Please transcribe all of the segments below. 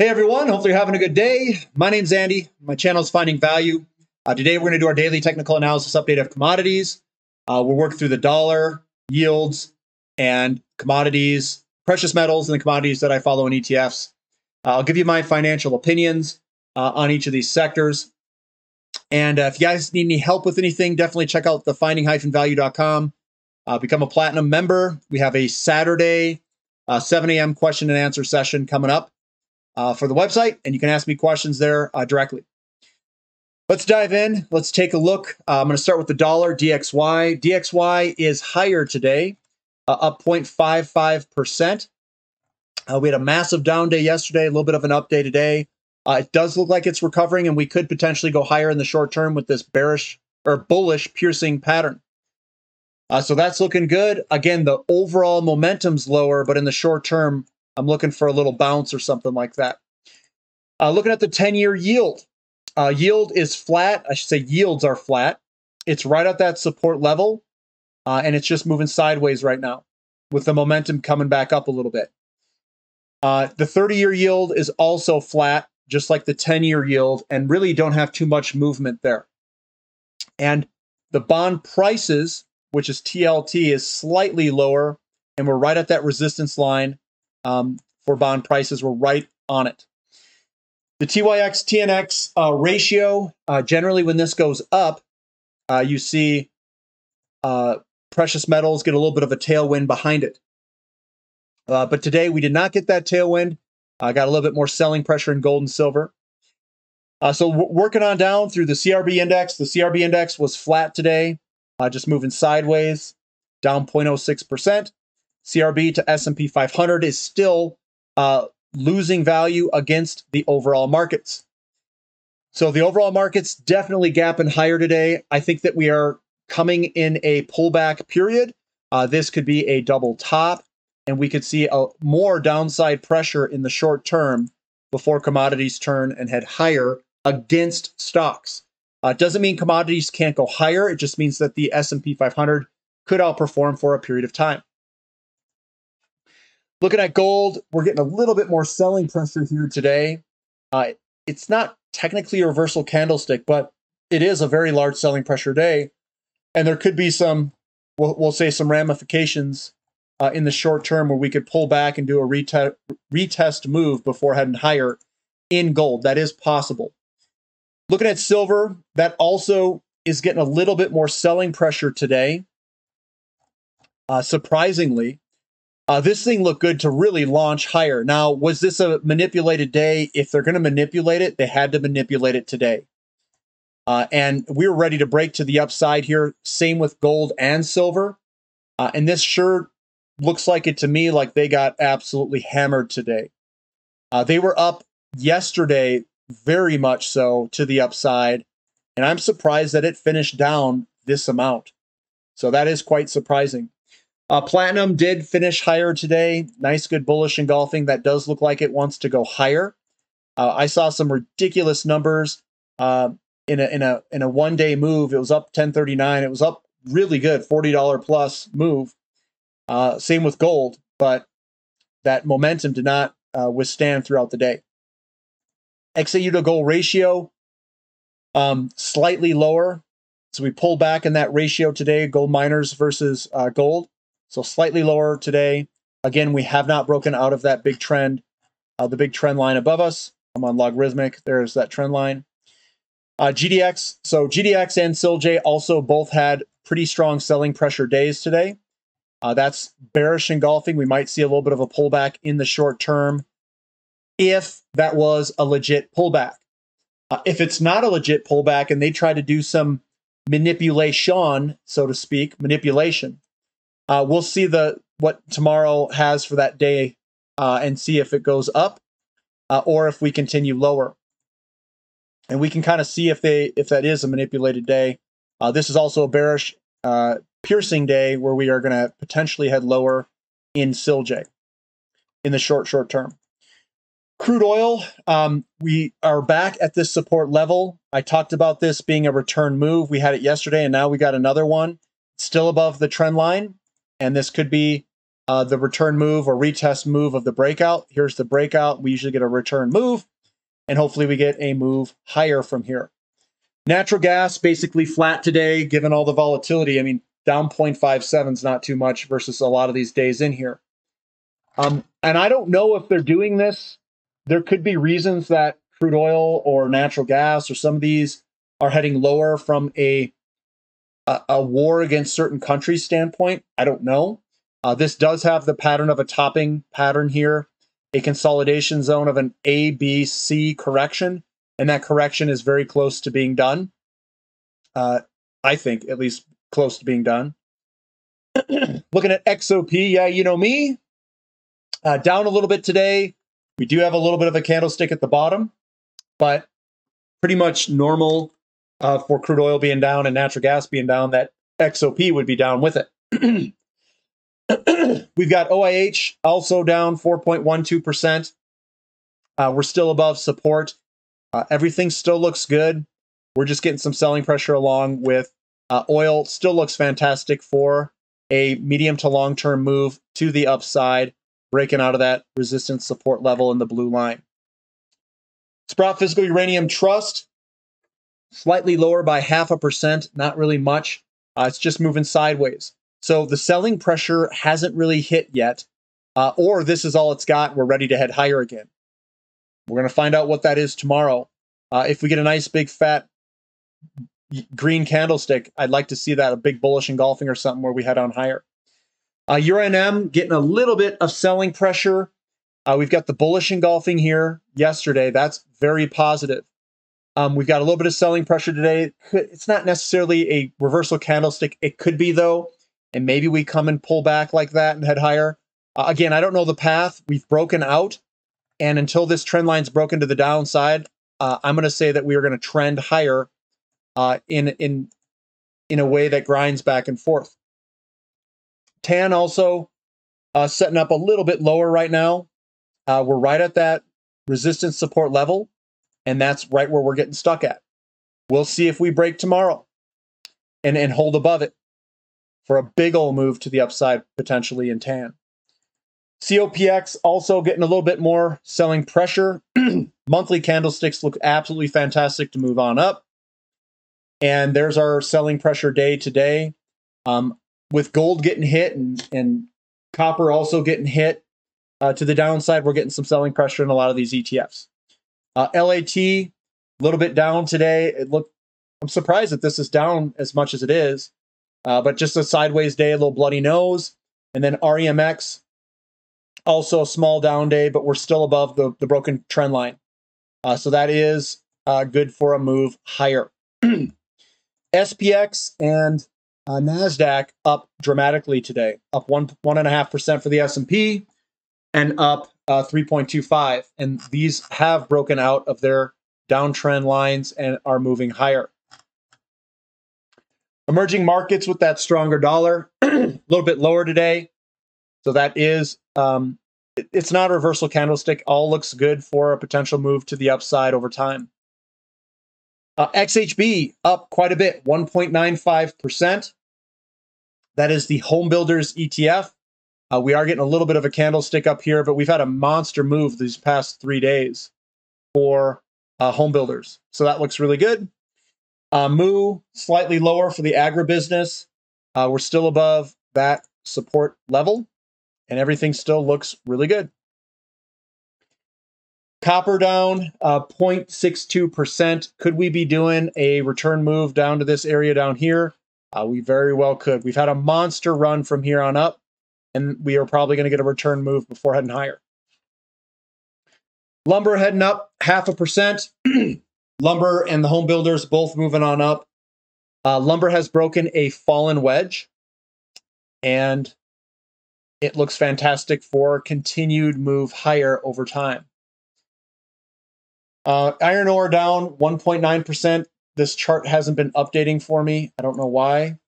Hey everyone, hopefully you're having a good day. My name's Andy. My channel is Finding Value. Today we're going to do our daily technical analysis update of commodities. We'll work through the dollar, yields, and commodities, precious metals, and the commodities that I follow in ETFs. I'll give you my financial opinions on each of these sectors. And if you guys need any help with anything, definitely check out the finding-value.com. Become a platinum member. We have a Saturday 7 a.m. question and answer session coming up for the website, and you can ask me questions there directly. Let's dive in. Let's take a look. I'm going to start with the dollar, DXY. DXY is higher today, up 0.55%. We had a massive down day yesterday, a little bit of an up day today. It does look like it's recovering, and we could potentially go higher in the short term with this bearish or bullish piercing pattern. So that's looking good. Again, the overall momentum's lower, but in the short term, I'm looking for a little bounce or something like that. Looking at the 10-year yield. Yield is flat. I should say yields are flat. It's right at that support level, and it's just moving sideways right now with the momentum coming back up a little bit. The 30-year yield is also flat, just like the 10-year yield, and really don't have too much movement there. And the bond prices, which is TLT, is slightly lower, and we're right at that resistance line for bond prices. We're right on it. The TYX-TNX ratio, generally when this goes up, you see precious metals get a little bit of a tailwind behind it. But today we did not get that tailwind. Got a little bit more selling pressure in gold and silver. So working on down through the CRB index. The CRB index was flat today, just moving sideways, down 0.06%. CRB to S&P 500 is still losing value against the overall markets. So the overall markets definitely gapping higher today. I think that we are coming in a pullback period. This could be a double top, and we could see more downside pressure in the short term before commodities turn and head higher against stocks. It doesn't mean commodities can't go higher. It just means that the S&P 500 could outperform for a period of time. Looking at gold, we're getting a little bit more selling pressure here today. It's not technically a reversal candlestick, but it is a very large selling pressure day. And there could be some, we'll say some ramifications in the short term where we could pull back and do a retest move before heading higher in gold. That is possible. Looking at silver, that also is getting a little bit more selling pressure today. Surprisingly, this thing looked good to really launch higher. Now, was this a manipulated day? If they're going to manipulate it, they had to manipulate it today. And we were ready to break to the upside here. Same with gold and silver. And this sure looks like it to me like they got absolutely hammered today. They were up yesterday, very much so, to the upside. And I'm surprised that it finished down this amount. So that is quite surprising. Platinum did finish higher today. Nice, good bullish engulfing. That does look like it wants to go higher. I saw some ridiculous numbers in a one-day move. It was up 1039. It was up really good, $40 plus move. Same with gold, but that momentum did not withstand throughout the day. XAU to gold ratio, slightly lower. So we pulled back in that ratio today, gold miners versus gold. So slightly lower today. Again, we have not broken out of that big trend, the big trend line above us. I'm on logarithmic. There's that trend line. GDX. So GDX and SILJ also both had pretty strong selling pressure days today. That's bearish engulfing. We might see a little bit of a pullback in the short term if that was a legit pullback. If it's not a legit pullback and they try to do some manipulation, so to speak, we'll see what tomorrow has for that day and see if it goes up or if we continue lower. And we can kind of see if that is a manipulated day. This is also a bearish piercing day where we are going to potentially head lower in SILJ in the short term. Crude oil, we are back at this support level. I talked about this being a return move. We had it yesterday, and now we got another one. Still above the trend line. And this could be the return move or retest move of the breakout. Here's the breakout. We usually get a return move, and hopefully we get a move higher from here. Natural gas basically flat today, given all the volatility. I mean, down 0.57 is not too much versus a lot of these days in here. And I don't know if they're doing this. There could be reasons that crude oil or natural gas or some of these are heading lower from a war against certain countries standpoint. I don't know. This does have the pattern of a topping pattern here, a consolidation zone of an A, B, C correction, and that correction is very close to being done. I think at least close to being done. Looking at XOP, yeah, you know me. Down a little bit today. We do have a little bit of a candlestick at the bottom, but pretty much normal for crude oil being down and natural gas being down, that XOP would be down with it. We've got OIH also down 4.12%. We're still above support. Everything still looks good. We're just getting some selling pressure along with oil. Still looks fantastic for a medium to long-term move to the upside, breaking out of that resistance support level in the blue line. Sprott Physical Uranium Trust, slightly lower by 0.5%, not really much. It's just moving sideways. So the selling pressure hasn't really hit yet, or this is all it's got. We're ready to head higher again. We're going to find out what that is tomorrow. If we get a nice big fat green candlestick, I'd like to see that, a big bullish engulfing or something where we head on higher. UNM getting a little bit of selling pressure. We've got the bullish engulfing here yesterday. That's very positive. We've got a little bit of selling pressure today. It's not necessarily a reversal candlestick. It could be, though, and maybe we come and pull back like that and head higher. Again, I don't know the path. We've broken out, and until this trend line's broken to the downside, I'm going to say that we are going to trend higher in a way that grinds back and forth. TAN also setting up a little bit lower right now. We're right at that resistance support level, and that's right where we're getting stuck at. We'll see if we break tomorrow and hold above it for a big old move to the upside potentially in TAN. COPX also getting a little bit more selling pressure. Monthly candlesticks look absolutely fantastic to move on up. And there's our selling pressure day to day. With gold getting hit and copper also getting hit to the downside, we're getting some selling pressure in a lot of these ETFs. LAT, a little bit down today. I'm surprised that this is down as much as it is, but just a sideways day, a little bloody nose. And then REMX, also a small down day, but we're still above the broken trend line. So that is good for a move higher. SPX and NASDAQ up dramatically today, up 1.5% for the S&P and up 3.25. And these have broken out of their downtrend lines and are moving higher. Emerging markets with that stronger dollar, a little bit lower today. So that is, it's not a reversal candlestick. All looks good for a potential move to the upside over time. XHB up quite a bit, 1.95%. That is the Home Builders ETF. We are getting a little bit of a candlestick up here, but we've had a monster move these past 3 days for Home Builders. So that looks really good. MOO, slightly lower for the agribusiness. We're still above that support level, and everything still looks really good. Copper down 0.62%. Could we be doing a return move down to this area down here? We very well could. We've had a monster run from here on up, and we are probably going to get a return move before heading higher. Lumber heading up 0.5%. Lumber and the home builders both moving on up. Lumber has broken a fallen wedge, and it looks fantastic for continued move higher over time. Iron ore down 1.9%. This chart hasn't been updating for me. I don't know why.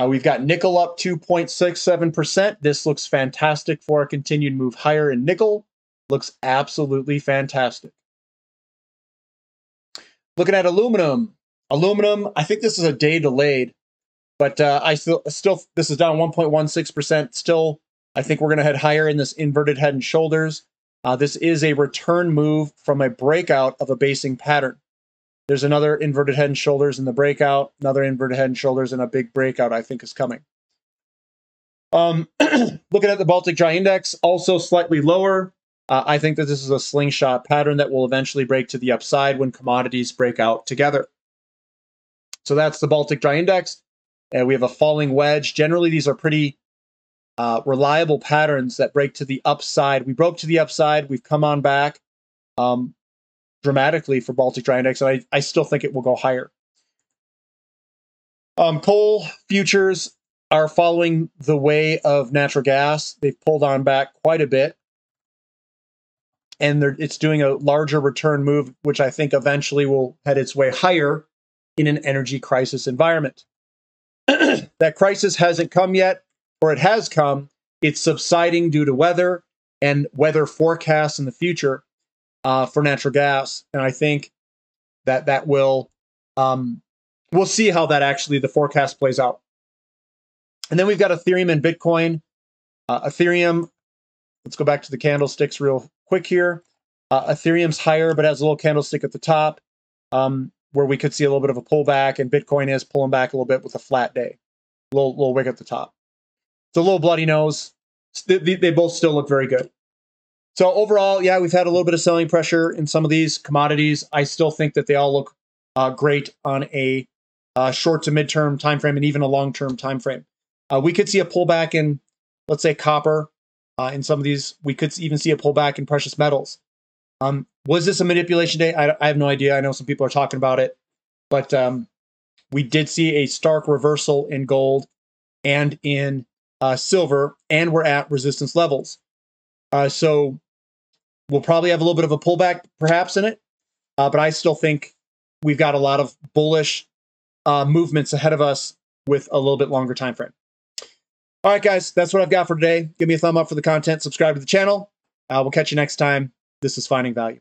We've got nickel up 2.67%. This looks fantastic for a continued move higher in nickel. Looks absolutely fantastic. Looking at aluminum. Aluminum, I think this is a day delayed, but I still this is down 1.16%. Still I think we're going to head higher in this inverted head and shoulders. This is a return move from a breakout of a basing pattern. There's another inverted head and shoulders in the breakout, another inverted head and shoulders, and a big breakout I think is coming. Looking at the Baltic Dry Index, also slightly lower. I think that this is a slingshot pattern that will eventually break to the upside when commodities break out together. So that's the Baltic Dry Index. And we have a falling wedge. Generally, these are pretty reliable patterns that break to the upside. We broke to the upside. We've come on back dramatically for Baltic Dry Index, and I still think it will go higher. Coal futures are following the way of natural gas. They've pulled on back quite a bit, and it's doing a larger return move, which I think eventually will head its way higher in an energy crisis environment. That crisis hasn't come yet, or it has come. It's subsiding due to weather and weather forecasts in the future for natural gas. And I think that will, we'll see how that actually, the forecast plays out. And then we've got Ethereum and Bitcoin. Ethereum, let's go back to the candlesticks real quick here. Ethereum's higher, but has a little candlestick at the top where we could see a little bit of a pullback, and Bitcoin is pulling back a little bit with a flat day. Little wick at the top. It's a little bloody nose. They both still look very good. So overall, yeah, we've had a little bit of selling pressure in some of these commodities. I still think that they all look great on a short to midterm time frame and even a long-term time frame. We could see a pullback in, let's say, copper. In some of these, we could even see a pullback in precious metals. Was this a manipulation day? I have no idea. I know some people are talking about it, but we did see a stark reversal in gold and in silver, and we're at resistance levels. So we'll probably have a little bit of a pullback perhaps in it, but I still think we've got a lot of bullish movements ahead of us with a little bit longer time frame. All right, guys, that's what I've got for today. Give me a thumb up for the content. Subscribe to the channel. We'll catch you next time. This is Finding Value.